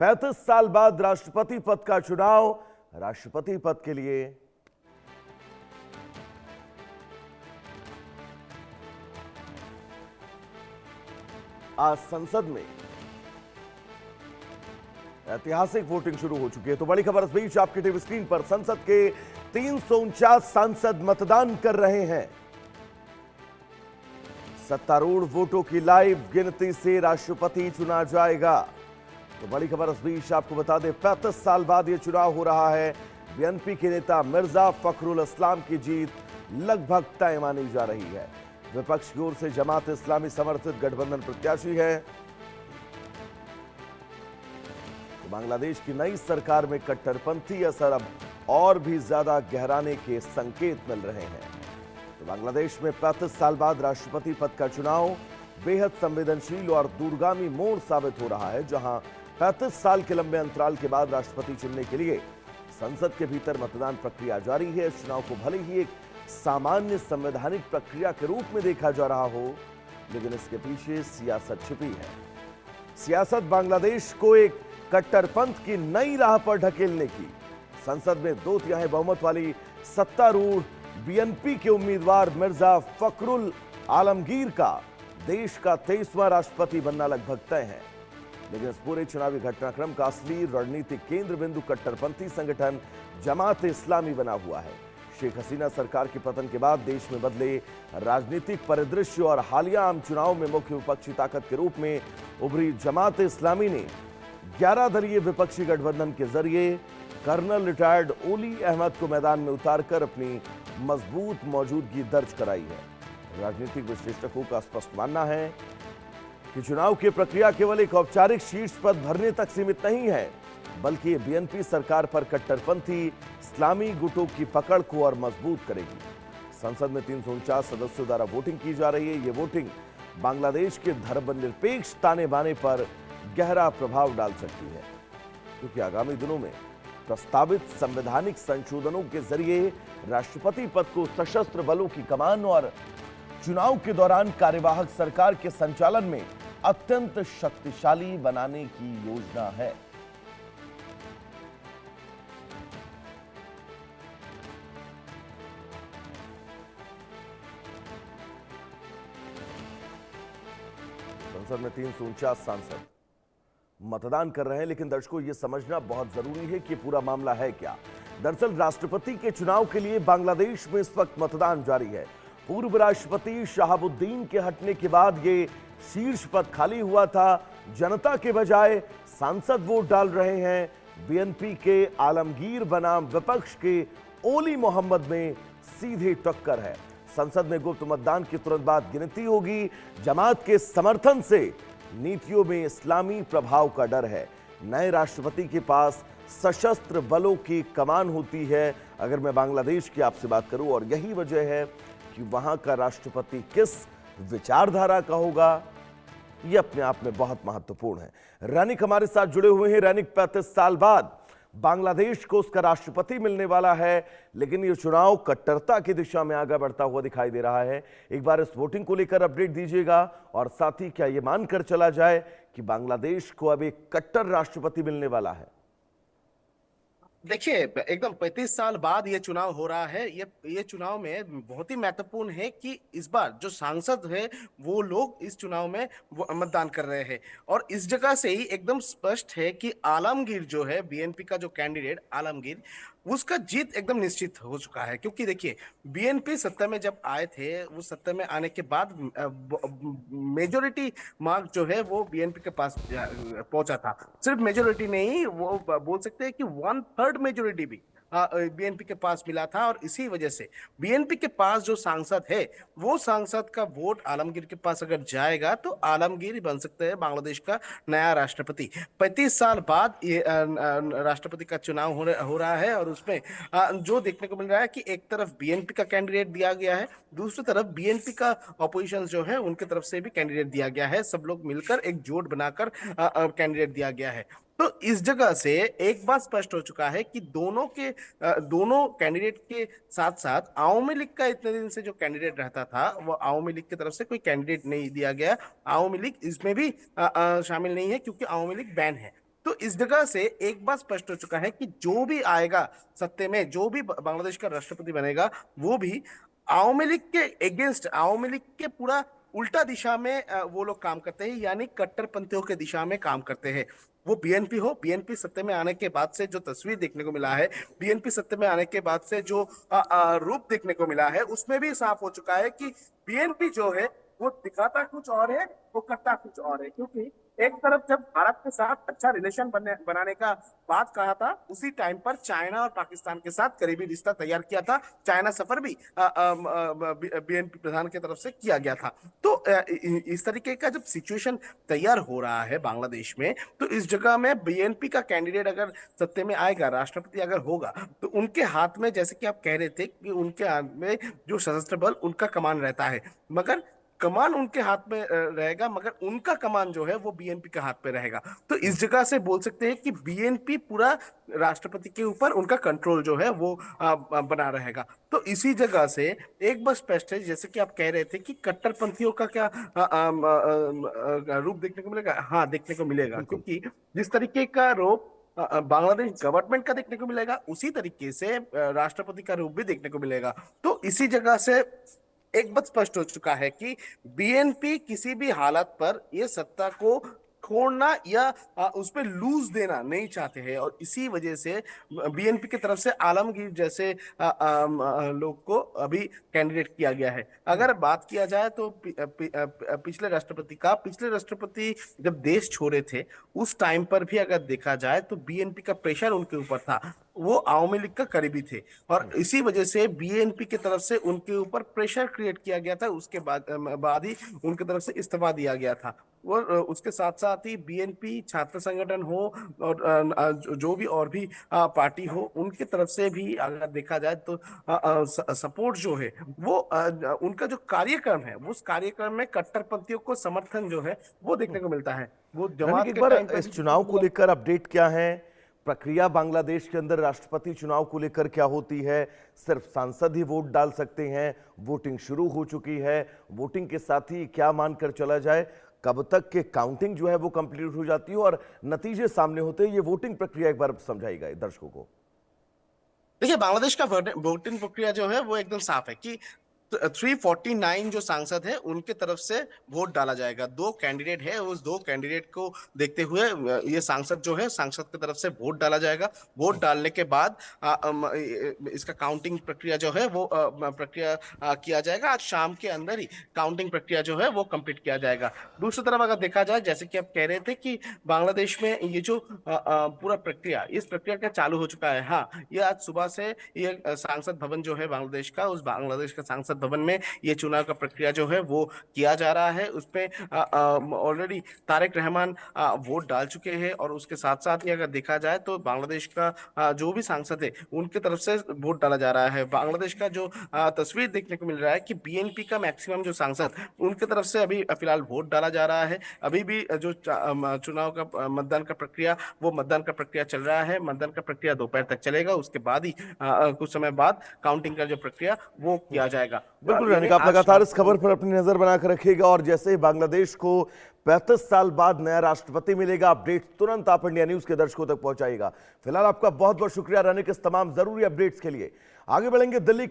35 साल बाद राष्ट्रपति पद का चुनाव। राष्ट्रपति पद के लिए आज संसद में ऐतिहासिक वोटिंग शुरू हो चुकी है। तो बड़ी खबर इस बीच आपकी टीवी स्क्रीन पर संसद के 349 सांसद मतदान कर रहे हैं। सत्तारूढ़ वोटों की लाइव गिनती से राष्ट्रपति चुना जाएगा। तो बड़ी खबर इस बीच आपको बता दें, 35 साल बाद यह चुनाव हो रहा है। बीएनपी के नेता मिर्जा फखरुल इस्लाम की जीत लगभग तय मानी जा रही है। विपक्ष की ओर से जमात इस्लामी समर्थित गठबंधन प्रत्याशी है। तो बांग्लादेश की नई सरकार में कट्टरपंथी असर अब और भी ज्यादा गहराने के संकेत मिल रहे हैं। तो बांग्लादेश में 35 साल बाद राष्ट्रपति पद का चुनाव बेहद संवेदनशील और दूरगामी मोड़ साबित हो रहा है, जहां 35 साल के लंबे अंतराल के बाद राष्ट्रपति चुनने के लिए संसद के भीतर मतदान प्रक्रिया जारी है। इस चुनाव को भले ही एक सामान्य संवैधानिक प्रक्रिया के रूप में देखा जा रहा हो, लेकिन इसके पीछे सियासत छिपी है। सियासत बांग्लादेश को एक कट्टरपंथ की नई राह पर ढकेलने की। संसद में 2/3 बहुमत वाली सत्तारूढ़ बीएनपी के उम्मीदवार मिर्जा फखरुल आलमगीर का देश का 23वां राष्ट्रपति बनना लगभग तय है। लेकिन इस पूरे चुनावी घटनाक्रम का असली रणनीतिक केंद्र बिंदु कट्टरपंथी संगठन जमात इस्लामी बना हुआ है। शेख हसीना सरकार के पतन के बाद देश में बदले राजनीतिक परिदृश्य और हालिया आम चुनाव में मुख्य विपक्षी ताकत के रूप में उभरी जमात इस्लामी ने 11 दलीय विपक्षी गठबंधन के जरिए कर्नल रिटायर्ड ओली अहमद को मैदान में उतारकर अपनी मजबूत मौजूदगी दर्ज कराई है। राजनीतिक विश्लेषकों का स्पष्ट मानना है कि चुनाव की प्रक्रिया केवल एक औपचारिक शीर्ष पद भरने तक सीमित नहीं है, बल्कि ये बीएनपी सरकार पर कट्टरपंथी इस्लामी गुटों की पकड़ को और मजबूत करेगी। संसद में 349 सदस्यों द्वारा वोटिंग की जा रही है। ये वोटिंग बांग्लादेश के धर्मनिरपेक्ष ताने बाने पर गहरा प्रभाव डाल सकती है, क्योंकि आगामी दिनों में प्रस्तावित संवैधानिक संशोधनों के जरिए राष्ट्रपति पद को सशस्त्र बलों की कमान और चुनाव के दौरान कार्यवाहक सरकार के संचालन में अत्यंत शक्तिशाली बनाने की योजना है। संसद में 349 सांसद मतदान कर रहे हैं, लेकिन दर्शकों यह समझना बहुत जरूरी है कि पूरा मामला है क्या। दरअसल राष्ट्रपति के चुनाव के लिए बांग्लादेश में इस वक्त मतदान जारी है। पूर्व राष्ट्रपति शहाबुद्दीन के हटने के बाद ये शीर्ष पद खाली हुआ था। जनता के बजाय सांसद वोट डाल रहे हैं। बीएनपी के आलमगीर बनाम विपक्ष के ओली मोहम्मद में सीधे टक्कर है। संसद में गुप्त मतदान के तुरंत बाद गिनती होगी। जमात के समर्थन से नीतियों में इस्लामी प्रभाव का डर है। नए राष्ट्रपति के पास सशस्त्र बलों की कमान होती है। अगर मैं बांग्लादेश की आपसे बात करूं, और यही वजह है कि वहां का राष्ट्रपति किस विचारधारा का होगा, यह अपने आप में बहुत महत्वपूर्ण है। रैनिक हमारे साथ जुड़े हुए हैं। रैनिक, 35 साल बाद बांग्लादेश को उसका राष्ट्रपति मिलने वाला है, लेकिन यह चुनाव कट्टरता की दिशा में आगे बढ़ता हुआ दिखाई दे रहा है। एक बार इस वोटिंग को लेकर अपडेट दीजिएगा, और साथ ही क्या यह मानकर चला जाए कि बांग्लादेश को अब एक कट्टर राष्ट्रपति मिलने वाला है? देखिए, एकदम 35 साल बाद ये चुनाव हो रहा है। ये चुनाव में बहुत ही महत्वपूर्ण है कि इस बार जो सांसद है वो लोग इस चुनाव में मतदान कर रहे हैं, और इस जगह से ही एकदम स्पष्ट है कि आलमगीर जो है, बीएनपी का जो कैंडिडेट आलमगीर, उसका जीत एकदम निश्चित हो चुका है। क्योंकि देखिए, बीएनपी सत्ता में जब आए थे, वो सत्ता में आने के बाद मेजोरिटी मार्क जो है वो बीएनपी के पास पहुंचा था। सिर्फ मेजोरिटी नहीं, वो बोल सकते हैं कि 1/3 मेजोरिटी भी बीएनपी के पास मिला था। और इसी वजह से बीएनपी के पास जो सांसद है, वो सांसद का वोट आलमगीर के पास अगर जाएगा तो आलमगीर ही बन सकते हैं बांग्लादेश का नया राष्ट्रपति। 35 साल बाद ये राष्ट्रपति का चुनाव हो रहा है, और उसमें जो देखने को मिल रहा है कि एक तरफ बीएनपी का कैंडिडेट दिया गया है, दूसरी तरफ बीएनपी का ऑपोजिशन जो है उनके तरफ से भी कैंडिडेट दिया गया है। सब लोग मिलकर एक जोड़ बनाकर कैंडिडेट दिया गया है। तो इस जगह से एक बात स्पष्ट हो चुका है कि दोनों कैंडिडेट के साथ साथ आवामी लीग का इतने दिन से जो कैंडिडेट रहता था, वो आवामी लीग की तरफ से कोई कैंडिडेट नहीं दिया गया। आवामी लीग इसमें भी शामिल नहीं है, क्योंकि आवामी लीग बैन है। तो इस जगह से एक बात स्पष्ट हो चुका है कि जो भी आएगा सत्ते में, जो भी बांग्लादेश का राष्ट्रपति बनेगा, वो भी आवामी लीग के अगेंस्ट, आवामी लीग के पूरा उल्टा दिशा में वो लोग काम करते हैं, यानी कट्टरपंथियों के दिशा में काम करते हैं। वो बीएनपी हो, बीएनपी सत्ते में आने के बाद से जो तस्वीर देखने को मिला है, बीएनपी सत्ते में आने के बाद से जो रूप देखने को मिला है, उसमें भी साफ हो चुका है कि बीएनपी जो है वो दिखाता कुछ और है, वो करता कुछ और है। क्योंकि एक तरफ जब भारत के साथ अच्छा रिलेशन बनाने का बात कहा था, उसी टाइम पर चाइना और पाकिस्तान के साथ करीबी रिश्ता तैयार किया था। चाइना सफर भी बीएनपी प्रधान की तरफ से किया गया था। तो इस तरीके का जब सिचुएशन तैयार हो रहा है बांग्लादेश में, तो इस जगह में बीएनपी का कैंडिडेट अगर सत्ते में आएगा, राष्ट्रपति अगर होगा, तो उनके हाथ में, जैसे कि आप कह रहे थे कि उनके हाथ में जो सशस्त्र बल, उनका कमान रहता है, मगर कमान उनके हाथ में रहेगा, मगर उनका कमान जो है वो बीएनपी के हाथ पे रहेगा। तो इस जगह से बोल सकते हैं कि बीएनपी पूरा राष्ट्रपति के ऊपर उनका कंट्रोल जो है वो बना रहेगा। तो इसी जगह से एक बात स्पष्ट है, जैसे कि आप कह रहे थे कि कट्टरपंथियों का क्या रूप देखने को मिलेगा। हाँ, देखने को मिलेगा, क्योंकि जिस तरीके का रूप बांग्लादेश गवर्नमेंट का देखने को मिलेगा, उसी तरीके से राष्ट्रपति का रूप भी देखने को मिलेगा। तो इसी जगह से एक बात स्पष्ट हो चुका है कि बीएनपी किसी भी हालत पर ये सत्ता को छोड़ना या उस पर लूज देना नहीं चाहते हैं, और इसी वजह से बीएनपी की तरफ से आलमगीर जैसे लोग को अभी कैंडिडेट किया गया है। अगर बात किया जाए तो पिछले राष्ट्रपति जब देश छोड़े थे, उस टाइम पर भी अगर देखा जाए तो बीएनपी का प्रेशर उनके ऊपर था। वो आवामी लीग का करीबी थे, और इसी वजह से बीएनपी की तरफ से उनके ऊपर प्रेशर क्रिएट किया गया था। उसके बाद ही उनकी तरफ से इस्तीफा दिया गया था। और उसके साथ साथ ही बीएनपी छात्र संगठन हो, और जो भी और भी पार्टी हो, उनकी तरफ से भी अगर देखा जाए तो सपोर्ट जो है वो उनका जो कार्यक्रम है, उस कार्यक्रम में कट्टरपंथियों को समर्थन जो है वो देखने को मिलता है। वो यानी जमात कि एक के बार टाइम पर इस चुनाव को लेकर अपडेट क्या है, प्रक्रिया बांग्लादेश के अंदर राष्ट्रपति चुनाव को लेकर क्या होती है? सिर्फ सांसद ही वोट डाल सकते हैं, वोटिंग शुरू हो चुकी है, वोटिंग के साथ ही क्या मानकर चला जाए, कब तक के काउंटिंग जो है वो कंप्लीट हो जाती है और नतीजे सामने होते हैं, ये वोटिंग प्रक्रिया एक बार समझाइएगा दर्शकों को। देखिए, बांग्लादेश का वोटिंग प्रक्रिया जो है वो एकदम साफ है कि 349 जो सांसद है उनके तरफ से वोट डाला जाएगा। दो कैंडिडेट है, उस दो कैंडिडेट को देखते हुए ये सांसद जो है, सांसद की तरफ से वोट डाला जाएगा। वोट डालने के बाद इसका काउंटिंग प्रक्रिया जो है वो प्रक्रिया किया जाएगा। आज शाम के अंदर ही काउंटिंग प्रक्रिया जो है वो कंप्लीट किया जाएगा। दूसरी तरफ अगर देखा जाए, जैसे कि आप कह रहे थे कि बांग्लादेश में ये जो पूरा प्रक्रिया, इस प्रक्रिया का चालू हो चुका है। हाँ, ये आज सुबह से ये सांसद भवन जो है बांग्लादेश का, उस बांग्लादेश का सांसद भवन में ये चुनाव का प्रक्रिया जो है वो किया जा रहा है। उसमें ऑलरेडी तारिक रहमान वोट डाल चुके हैं, और उसके साथ साथ ही अगर देखा जाए तो बांग्लादेश का जो भी सांसद है उनकी तरफ से वोट डाला जा रहा है। बांग्लादेश का जो तस्वीर देखने को मिल रहा है कि बीएनपी का मैक्सिमम जो सांसद, उनकी तरफ से अभी फिलहाल वोट डाला जा रहा है। अभी भी जो चुनाव का मतदान का प्रक्रिया, वो मतदान का प्रक्रिया चल रहा है। मतदान का प्रक्रिया दोपहर तक चलेगा, उसके बाद ही कुछ समय बाद काउंटिंग का जो प्रक्रिया वो किया जाएगा। बिल्कुल यानी कि आप लगातार इस खबर पर अपनी नजर बनाकर रखिएगा, और जैसे ही बांग्लादेश को 35 साल बाद नया राष्ट्रपति मिलेगा, अपडेट तुरंत आप इंडिया न्यूज के दर्शकों तक पहुंचाएगा। फिलहाल आपका बहुत बहुत शुक्रिया रहने के इस तमाम जरूरी अपडेट्स के लिए। आगे बढ़ेंगे दिल्ली के